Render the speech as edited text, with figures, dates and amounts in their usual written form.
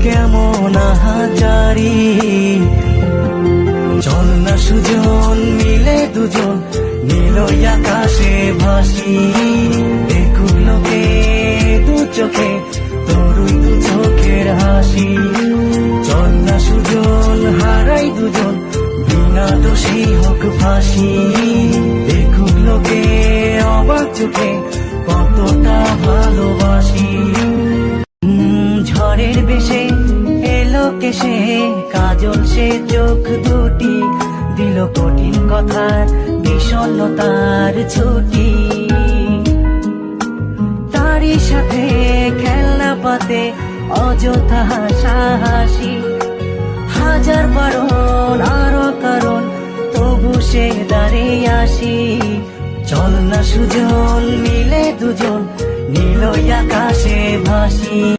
কেমন আহাজারি। চল না সুজন মিলে দুজন নীলই আকাশে ভাসি। দেখুক লোকে দু চোখে তোরই দু চোখের হাসি। চল না সুজন হারাই দুজন বিনা দোষী হোক ফাঁসি। দেখুক লোকে অবাক চোখে কতটা ভালোবাসি। ঝড়ের বেশে এলো কেসে কাজল সে চোখ দুটি, দিল কঠিন কথার বিষণ্ণতার ছুটি। তারই সাথে খেলনা পাতে অযথা হাসাহাসি। হাজার বারণ আরো কারণ তবু সে দাঁড়িয়ে আসি। চল না সুজন মিলে দুজন নীলই আকাশে ভাসি।